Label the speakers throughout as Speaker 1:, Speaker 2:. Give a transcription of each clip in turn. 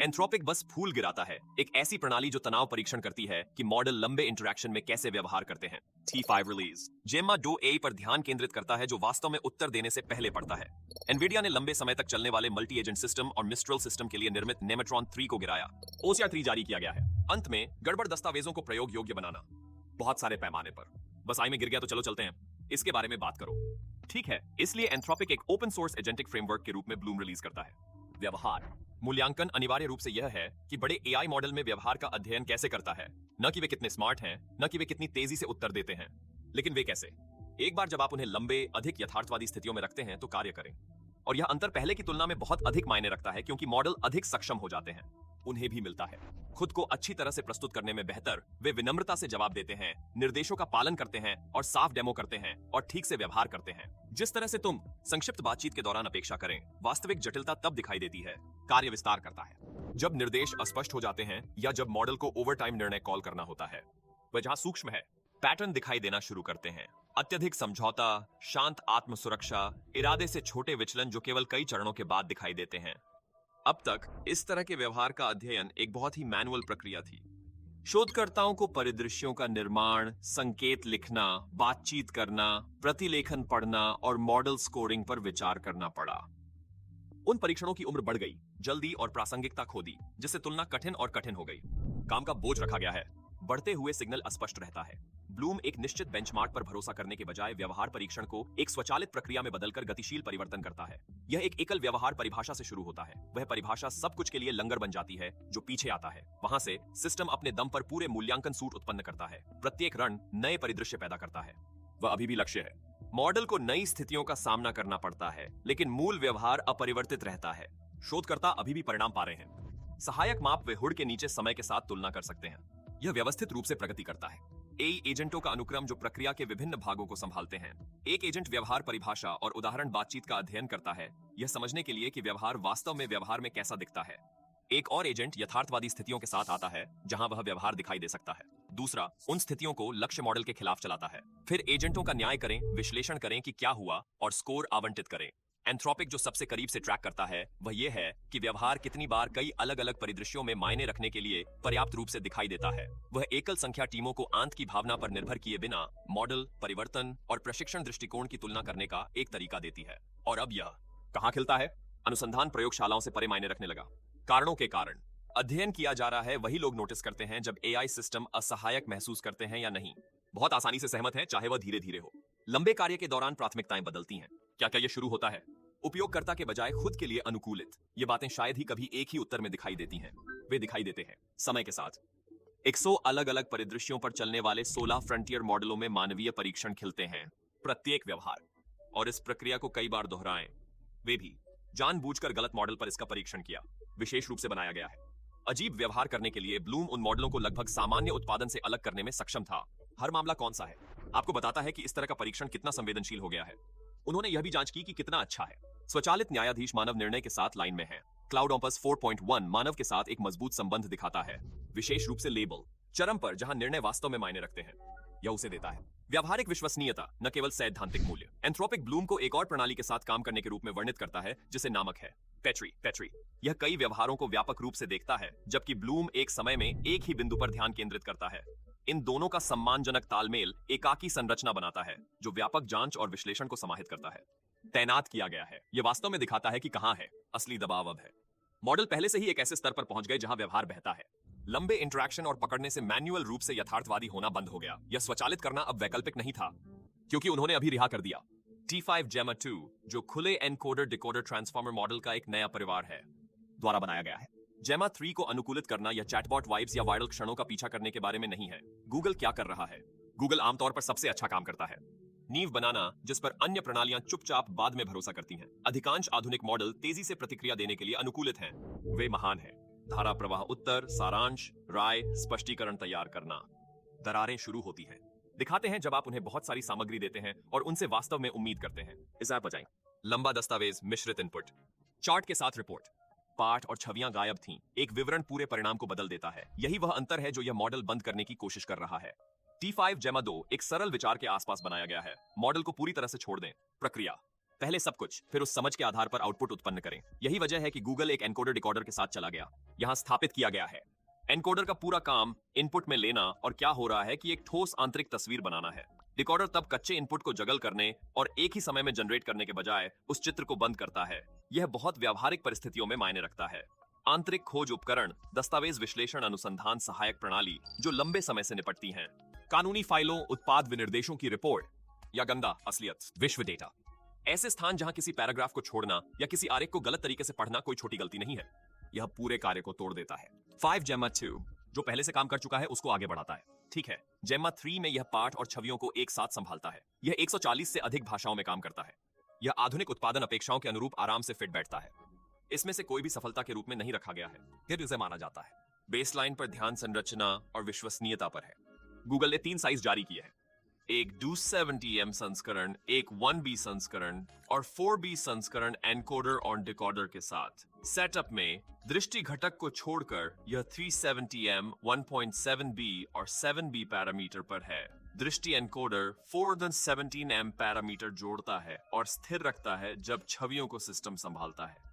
Speaker 1: Anthropic बस फूल गिराता है, एक ऐसी प्रणाली जो तनाव परीक्षण करती है कि मॉडल लंबे इंटरैक्शन में कैसे व्यवहार करते हैं। T5 रिलीज जेमा 2 पर ध्यान केंद्रित करता है, जो वास्तव में उत्तर देने से पहले पढ़ता है। एनवीडिया ने लंबे समय तक चलने वाले मल्टी एजेंट सिस्टम और मिस्ट्रल सिस्टम के लिए निर्मित नेमेट्रॉन 3 को गिराया। OCR 3 जारी किया गया है। अंत में गड़बड़ दस्तावेजों को प्रयोग योग्य बनाना, बहुत सारे पैमाने पर। बस आई में गिर गया तो चलो चलते हैं, इसके बारे में बात करो। ठीक है, इसलिए एंथ्रोपिक एक ओपन सोर्स एजेंटिक फ्रेमवर्क के रूप में ब्लूम रिलीज करता है। व्यवहार मूल्यांकन अनिवार्य रूप से यह है कि बड़े एआई मॉडल में व्यवहार का अध्ययन कैसे करता है, न कि वे कितने स्मार्ट हैं, न कि वे कितनी तेजी से उत्तर देते हैं, लेकिन वे कैसे। एक बार जब आप उन्हें लंबे, अधिक यथार्थवादी स्थितियों में रखते हैं तो कार्य करें। और यह अंतर पहले की तुलना में बहुत अधिक मायने रखता है, क्योंकि मॉडल अधिक सक्षम हो जाते हैं। उन्हें भी मिलता है खुद को अच्छी तरह से प्रस्तुत करने में बेहतर। वे विनम्रता से जवाब देते हैं, निर्देशों का पालन करते हैं और साफ डेमो करते हैं और ठीक से व्यवहार करते हैं। जिस तरह से तुम संक्षिप्त बातचीत के दौरान अपेक्षा करें, वास्तविक जटिलता तब दिखाई देती है। कार्य विस्तार करता है जब निर्देश अस्पष्ट हो जाते हैं या जब मॉडल को ओवरटाइम निर्णय कॉल करना होता है। वह जहां सूक्ष्म है, पैटर्न दिखाई देना शुरू करते हैं। अत्यधिक समझौता, शांत आत्म सुरक्षा, इरादे से छोटे विचलन जो केवल कई चरणों के बाद दिखाई देते हैं। अब तक इस तरह के व्यवहार का अध्ययन एक बहुत ही मैनुअल प्रक्रिया थी। शोधकर्ताओं को परिदृश्यों का निर्माण, संकेत लिखना, बातचीत करना, प्रतिलेखन पढ़ना और मॉडल स्कोरिंग पर विचार करना पड़ा। उन परीक्षणों की उम्र बढ़ गई, जल्दी और प्रासंगिकता खो दी, जिससे तुलना कठिन और कठिन हो गई। काम का बोझ रखा गया है, बढ़ते हुए सिग्नल अस्पष्ट रहता है। ब्लूम एक निश्चित बेंचमार्क पर भरोसा करने के बजाय व्यवहार परीक्षण को एक स्वचालित प्रक्रिया में बदलकर गतिशील परिवर्तन करता है। यह एक एकल व्यवहार परिभाषा से शुरू होता है। वह परिभाषा सब कुछ के लिए लंगर बन जाती है जो पीछे आता है। वहां से सिस्टम अपने दम पर पूरे मूल्यांकन सूट उत्पन्न करता है। प्रत्येक रन नए परिदृश्य पैदा करता है। वह अभी भी लक्ष्य है। मॉडल को नई स्थितियों का सामना करना पड़ता है, लेकिन मूल व्यवहार अपरिवर्तित रहता है। शोधकर्ता अभी भी परिणाम पा रहे हैं। सहायक माप वे हुड के नीचे समय के साथ तुलना कर सकते हैं। यह व्यवस्थित रूप से प्रगति करता है। एई एजेंटों का अनुक्रम जो प्रक्रिया के विभिन्न भागों को संभालते हैं। एक एजेंट व्यवहार परिभाषा और उदाहरण बातचीत का अध्ययन करता है, यह समझने के लिए कि व्यवहार वास्तव में व्यवहार में कैसा दिखता है। एक और एजेंट यथार्थवादी स्थितियों के साथ आता है जहां वह व्यवहार दिखाई दे सकता है। दूसरा उन स्थितियों को लक्ष्य मॉडल के खिलाफ चलाता है। फिर एजेंटों का न्याय करें, विश्लेषण करें कि क्या हुआ और स्कोर आवंटित करें। एंथ्रोपिक जो सबसे करीब से ट्रैक करता है वह यह है कि व्यवहार कितनी बार कई अलग अलग परिदृश्यों में मायने रखने के लिए पर्याप्त रूप से दिखाई देता है। वह एकल संख्या टीमों को आंत की भावना पर निर्भर किए बिना मॉडल, परिवर्तन और प्रशिक्षण दृष्टिकोण की तुलना करने का एक तरीका देती है। और अब यह कहां खिलता है? अनुसंधान प्रयोगशालाओं से परे मायने रखने लगा। कारणों के कारण अध्ययन किया जा रहा है। वही लोग नोटिस करते हैं जब एआई सिस्टम असहायक महसूस करते हैं या नहीं। बहुत आसानी से सहमत हैं, चाहे वह धीरे धीरे हो। लंबे कार्य के दौरान प्राथमिकताएं बदलती हैं। क्या क्या यह शुरू होता है उपयोगकर्ता के बजाय खुद के लिए अनुकूलित? ये बातें शायद ही कभी एक ही उत्तर में दिखाई देती हैं। वे दिखाई देते हैं समय के साथ। 100 अलग अलग परिदृश्यों पर चलने वाले 16 फ्रंटियर मॉडलों में मानवीय परीक्षण खिलते हैं। प्रत्येक व्यवहार और इस प्रक्रिया को कई बार दोहराएं। वे भी जानबूझकर गलत मॉडल पर इसका परीक्षण किया, विशेष रूप से बनाया गया है। अजीब व्यवहार करने के लिए ब्लूम उन मॉडलों को लगभग सामान्य उत्पादन से अलग करने में सक्षम था। हर मामला कौन सा है आपको बताता है कि इस तरह का परीक्षण कितना संवेदनशील हो गया है। उन्होंने यह भी जांच की कि कितना अच्छा है। स्वचालित न्यायाधीश मानव निर्णय के साथ लाइन में है। क्लाउड ऑम्पस 4.1 मानव के साथ एक मजबूत संबंध दिखाता है, विशेष रूप से लेबल चरम पर जहां निर्णय वास्तव में मायने रखते हैं। यह उसे देता है व्यावहारिक विश्वसनीयता, न केवल सैद्धांतिक मूल्य। एंथ्रोपिक ब्लूम को एक और प्रणाली के साथ काम करने के रूप में वर्णित करता है जिसे नामक है पेट्री। यह कई व्यवहारों को व्यापक रूप से देखता है, जबकि ब्लूम एक समय में एक ही बिंदु पर ध्यान केंद्रित करता है। इन दोनों का सम्मानजनक तालमेल एकाकी संरचना बनाता है जो व्यापक जांच और विश्लेषण को समाहित करता है। तैनात किया गया है। यह वास्तव में दिखाता है कि कहां है असली दबाव। अब है मॉडल पहले से ही एक ऐसे स्तर पर पहुंच गए जहां व्यवहार बहता है। लंबे इंटरैक्शन और पकड़ने से मैन्युअल रूप से यथार्थवादी होना बंद हो गया। यह स्वचालित करना अब वैकल्पिक नहीं था, क्योंकि उन्होंने अभी रिहा कर दिया। T5 जेमा 2 जो खुले एनकोडर डिकोडर ट्रांसफॉर्मर मॉडल का एक नया परिवार है द्वारा बनाया गया है। जेमा 3 को अनुकूलित करना या चैटबॉट वाइब्स या वायरल क्षणों का पीछा करने के बारे में नहीं है। गूगल क्या कर रहा है? गूगल आमतौर पर सबसे अच्छा काम करता है। नींव बनाना जिस पर अन्य प्रणालियां चुपचाप बाद में भरोसा करती हैं। अधिकांश आधुनिक मॉडल तेजी से प्रतिक्रिया देने के लिए अनुकूलित हैं। वे महान हैं। धारा प्रवाह उत्तर, सारांश, राय, स्पष्टीकरण तैयार करना। दरारें शुरू होती हैं। दिखाते हैं जब आप उन्हें बहुत सारी सामग्री देते हैं और उनसे वास्तव में उम्मीद करते हैं। इस ऐप बजाएं। लंबा दस्तावेज, मिश्रित इनपुट, चार्ट के साथ रिपोर्ट, पाठ और छवियां गायब थीं। एक विवरण पूरे परिणाम को बदल देता है। यही वह अंतर है जो यह मॉडल बंद करने की कोशिश कर रहा है। T5 जेमा 2 एक सरल विचार के आसपास बनाया गया है। मॉडल को पूरी तरह से छोड़ दें। प्रक्रिया पहले सब कुछ, फिर उस समझ के आधार पर आउटपुट उत्पन्न करें। यही वजह है कि गूगल एक एनकोडर डिकोडर के साथ चला गया। यहाँ स्थापित किया गया है एनकोडर का पूरा काम इनपुट में लेना और क्या हो रहा है कि एक ठोस आंतरिक तस्वीर बनाना है। डिकोडर तब कच्चे इनपुट को जगल करने और एक ही समय में जनरेट करने के बजाय उस चित्र को बंद करता है। यह बहुत व्यावहारिक परिस्थितियों में मायने रखता है। आंतरिक खोज उपकरण, दस्तावेज विश्लेषण अनुसंधान सहायक प्रणाली जो लंबे समय से निपटती हैं, कानूनी फाइलों, उत्पाद विनिर्देशों की रिपोर्ट या गंदा असलियत विश्व डेटा। ऐसे स्थान जहां किसी पैराग्राफ को छोड़ना या किसी आरेख को गलत तरीके से पढ़ना कोई छोटी गलती नहीं है। यह पूरे कार्य को तोड़ देता है। 5 जेमा 2 जो पहले से काम कर चुका है उसको आगे बढ़ाता है। ठीक है, जेमा 3 में यह पाठ और छवियों को एक साथ संभालता है। यह 140 से अधिक भाषाओं में काम करता है। यह आधुनिक उत्पादन अपेक्षाओं के अनुरूप आराम से फिट बैठता है। इसमें से कोई भी सफलता के रूप में नहीं रखा गया है, फिर इसे माना जाता है। बेसलाइन पर ध्यान संरचना और विश्वसनीयता पर है। गूगल ने 3 साइज जारी किए हैं, एक 270M संस्करण, एक 1B संस्करण और 4B संस्करण एनकोडर और डिकोडर के साथ। सेटअप में दृष्टि घटक को छोड़कर यह 370M, 1.7B और 7B पैरामीटर पर है। दृष्टि एनकोडर 417M पैरामीटर जोड़ता है और स्थिर रखता है जब छवियों को सिस्टम संभालता है।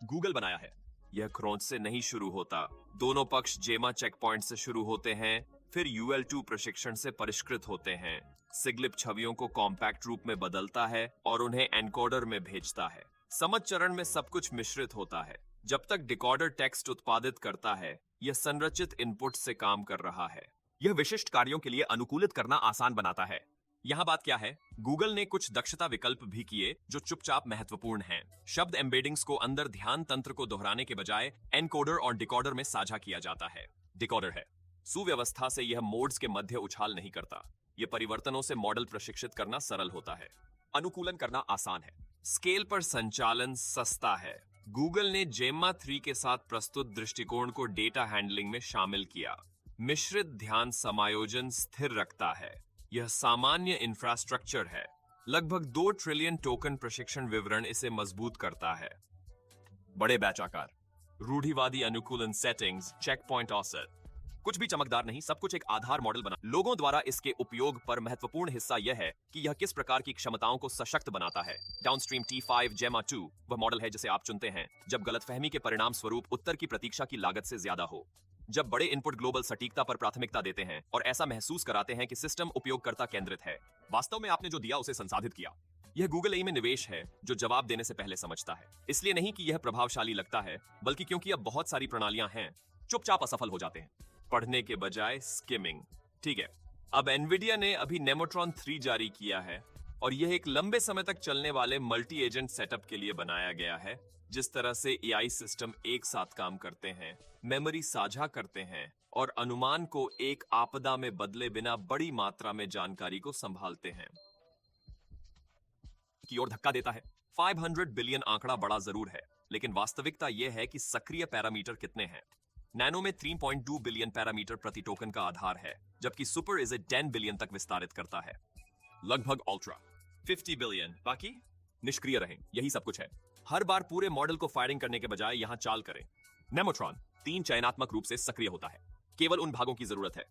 Speaker 1: गूगल बनाया है। यह क्रोंच से नहीं शुरू होता। दोनों पक्ष जेमा चेक पॉइंट से शुरू होते हैं, फिर UL2 प्रशिक्षण से परिष्कृत होते हैं। सिग्लिप छवियों को कॉम्पैक्ट रूप में बदलता है और उन्हें एनकोडर में भेजता है। समझ चरण में सब कुछ मिश्रित होता है। जब तक डिकोडर टेक्स्ट उत्पादित करता है, यह संरचित इनपुट से काम कर रहा है। यह विशिष्ट कार्यों के लिए अनुकूलित करना आसान बनाता है। यहाँ बात क्या है, गूगल ने कुछ दक्षता विकल्प भी किए जो चुपचाप महत्वपूर्ण हैं। शब्द एम्बेडिंग्स को अंदर ध्यान तंत्र को दोहराने के बजाय एनकोडर और डिकोडर में साझा किया जाता है। डिकोडर है सुव्यवस्था से यह मोड्स के मध्य उछाल नहीं करता। यह परिवर्तनों से मॉडल प्रशिक्षित करना सरल होता है। अनुकूलन करना आसान है। स्केल पर संचालन सस्ता है। गूगल ने जेमा 3 के साथ प्रस्तुत दृष्टिकोण को डेटा हैंडलिंग में शामिल किया। मिश्रित ध्यान समायोजन स्थिर रखता है। यह सामान्य इंफ्रास्ट्रक्चर है। लगभग 2 ट्रिलियन टोकन प्रशिक्षण विवरण इसे मजबूत करता है। बड़े बैच आकार, रूढ़िवादी अनुकूलन सेटिंग्स, चेक पॉइंट औसत, कुछ भी चमकदार नहीं, सब कुछ एक आधार मॉडल बना। लोगों द्वारा इसके उपयोग पर महत्वपूर्ण हिस्सा यह है कि यह किस प्रकार की क्षमताओं को सशक्त बनाता है। डाउनस्ट्रीम T5 जेमा 2 वह मॉडल है जिसे आप चुनते हैं जब गलतफहमी के परिणाम स्वरूप उत्तर की प्रतीक्षा की लागत से ज्यादा हो। जब बड़े इनपुट ग्लोबल सटीकता पर प्राथमिकता देते हैं और ऐसा महसूस कराते हैं कि सिस्टम उपयोगकर्ता केंद्रित है। वास्तव में आपने जो दिया उसे संसाधित किया। यह गूगल AI में निवेश है जो जवाब देने से पहले समझता है। इसलिए नहीं कि यह प्रभावशाली लगता है, बल्कि क्योंकि अब बहुत सारी प्रणालियां हैं चुपचाप असफल हो जाते हैं, पढ़ने के बजाय स्किमिंग। ठीक है, अब एनवीडिया ने अभी नेमोट्रॉन 3 जारी किया है और यह एक लंबे समय तक चलने वाले मल्टी एजेंट सेटअप के लिए बनाया गया है। जिस तरह से AI सिस्टम एक साथ काम करते हैं, मेमोरी साझा करते हैं और अनुमान को एक आपदा में बदले बिना बड़ी मात्रा में जानकारी को संभालते हैं, की ओर धक्का देता है। 500 बिलियन आंकड़ा बड़ा जरूर है, लेकिन वास्तविकता यह है कि सक्रिय पैरामीटर कितने हैं। नैनो में 3.2 बिलियन पैरामीटर प्रति टोकन का आधार है, जबकि सुपर इसे 10 बिलियन तक विस्तारित करता है। लगभग अल्ट्रा 50 बिलियन, बाकी निष्क्रिय रहें। यही सब कुछ है। हर बार पूरे मॉडल को फायरिंग करने के बजाय यहां चाल करें। नेमोट्रॉन 3 चयनात्मक रूप से सक्रिय होता है। केवल उन भागों की जरूरत है।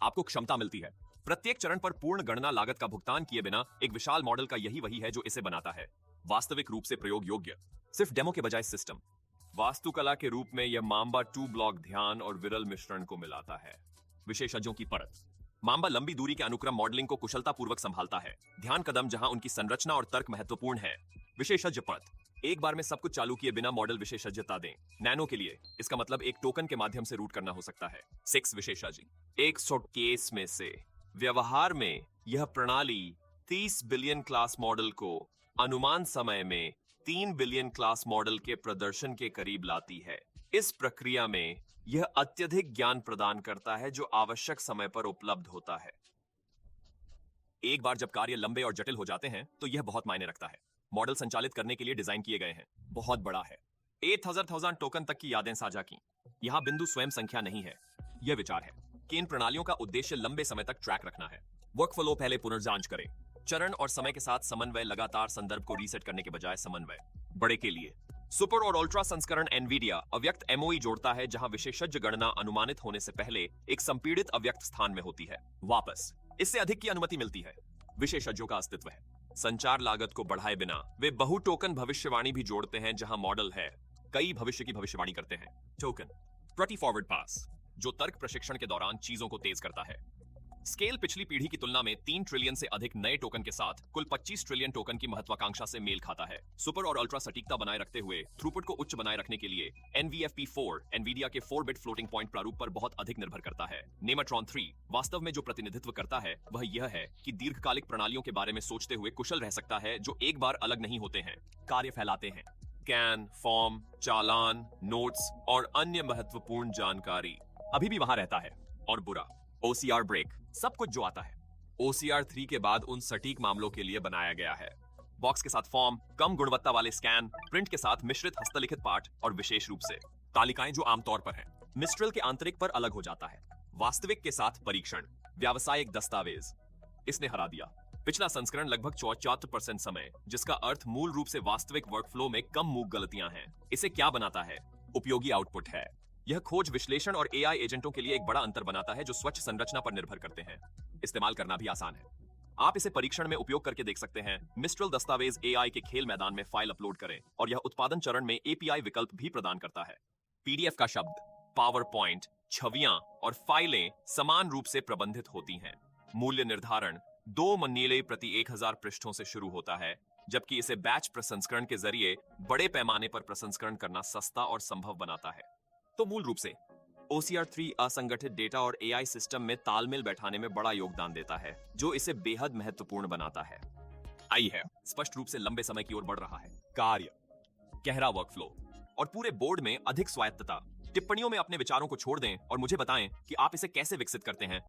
Speaker 1: आपको क्षमता मिलती है। प्रत्येक चरण पर पूर्ण गणना लागत का भुगतान किए बिना एक विशाल मॉडल का यही वही है जो इसे बनाता है। वास्तविक रूप से प्रयोग योग्य, सिर्फ डेमो के बजाय सिस्टम। वास्तुकला के रूप में यह मांबा 2 ब्लॉक ध्यान और विरल मिश्रण को मिलाता है। विशेषज्ञों की परत। मांबा लंबी दूरी के अनुक्रम मॉडलिंग को कुशलतापूर्वक संभालता है। ध्यान कदम जहां उनकी संरचना और तर्क महत्वपूर्ण है। विशेषज्ञ परत। एक बार में सब कुछ चालू किए बिना मॉडल विशेषज्ञता दें। नैनो के लिए इसका मतलब एक टोकन के माध्यम से रूट करना हो सकता है। 6 विशेषज्ञ। 100 केस में से व्यवहार में यह प्रणाली 30 बिलियन क्लास मॉडल को अनुमान समय में 3 बिलियन क्लास मॉडल के प्रदर्शन के करीब लाती है। इस प्रक्रिया में यह अत्यधिक ज्ञान प्रदान करता है जो आवश्यक समय पर उपलब्ध होता है। एक बार जब कार्य लंबे और जटिल हो जाते हैं तो यह बहुत मायने रखता है। मॉडल संचालित करने के लिए डिजाइन किए गए हैं। बहुत बड़ा है। 8000 टोकन तक की यादें साझा की। यहां बिंदु स्वयं संख्या नहीं है। यह विचार है कि इन प्रणालियों का उद्देश्य लंबे समय तक ट्रैक रखना है। वर्कफ्लो पहले पुनर्जांच करें। चरण और समय के साथ समन्वय, लगातार संदर्भ को रीसेट करने के बजाय समन्वय। बड़े के लिए सुपर और अल्ट्रा संस्करण एनवीडिया अव्यक्त MOE जोड़ता है जहां विशेषज्ञ गणना अनुमानित होने से पहले एक संपीड़ित अव्यक्त स्थान में होती है। वापस इससे अधिक की अनुमति मिलती है। विशेषज्ञों का अस्तित्व है। संचार लागत को बढ़ाए बिना वे बहु टोकन भविष्यवाणी भी जोड़ते हैं, जहां मॉडल है कई भविष्य की भविष्यवाणी करते हैं। टोकन प्रति फॉरवर्ड पास, जो तर्क प्रशिक्षण के दौरान चीजों को तेज करता है। स्केल पिछली पीढ़ी की तुलना में 3 ट्रिलियन से अधिक नए टोकन के साथ कुल 25 ट्रिलियन टोकन की महत्वाकांक्षा से मेल खाता है। सुपर और अल्ट्रा सटीकता बनाए रखते हुए थ्रूपुट को उच्च बनाए रखने के लिए NVFP4 एनवीडिया के 4-बिट फ्लोटिंग पॉइंट प्रारूप पर बहुत अधिक निर्भर करता है। नेमाट्रॉन 3 वास्तव में जो प्रतिनिधित्व करता है वह यह है कि दीर्घकालिक प्रणालियों के बारे में सोचते हुए कुशल रह सकता है, जो एक बार अलग नहीं होते हैं, कार्य फैलाते हैं। कैन, फॉर्म, चालान, नोट्स और अन्य महत्वपूर्ण जानकारी अभी भी वहां रहता है। और बुरा OCR ब्रेक, सब कुछ जो आता है OCR 3 के बाद उन सटीक मामलों के लिए बनाया गया है। बॉक्स के साथ फॉर्म, कम गुणवत्ता वाले स्कैन, प्रिंट के साथ मिश्रित हस्तलिखित पाठ और विशेष रूप से तालिकाएं जो आमतौर पर हैं। मिस्ट्रल के आंतरिक पर अलग हो जाता है। वास्तविक के साथ परीक्षण, व्यावसायिक दस्तावेज इसने हरा दिया। पिछला संस्करण लगभग 74% समय, जिसका अर्थ मूल रूप से वास्तविक वर्कफ्लो में कम मूक गलतियां हैं। इसे क्या बनाता है? उपयोगी आउटपुट है। यह खोज, विश्लेषण और AI एजेंटों के लिए एक बड़ा अंतर बनाता है, जो स्वच्छ संरचना पर निर्भर करते हैं। इस्तेमाल करना भी आसान है। आप इसे परीक्षण में उपयोग करके देख सकते हैं। मिस्ट्रल दस्तावेज AI के खेल मैदान में फाइल अपलोड करें और यह उत्पादन चरण में API विकल्प भी प्रदान करता है। PDF का शब्द, पावर पॉइंट, छवियां और फाइलें समान रूप से प्रबंधित होती हैं। मूल्य निर्धारण 2 मनीले प्रति 1000 पृष्ठों से शुरू होता है, जबकि इसे बैच प्रसंस्करण के जरिए बड़े पैमाने पर प्रसंस्करण करना सस्ता और संभव बनाता है। तो मूल रूप से OCR 3 असंगठित डेटा और AI सिस्टम में तालमेल बैठाने में बड़ा योगदान देता है, जो इसे बेहद महत्वपूर्ण बनाता है। आई है स्पष्ट रूप से लंबे समय की ओर बढ़ रहा है। कार्य, गहरा वर्कफ्लो और पूरे बोर्ड में अधिक स्वायत्तता। टिप्पणियों में अपने विचारों को छोड़ दें और मुझे बताएं कि आप इसे कैसे विकसित करते हैं।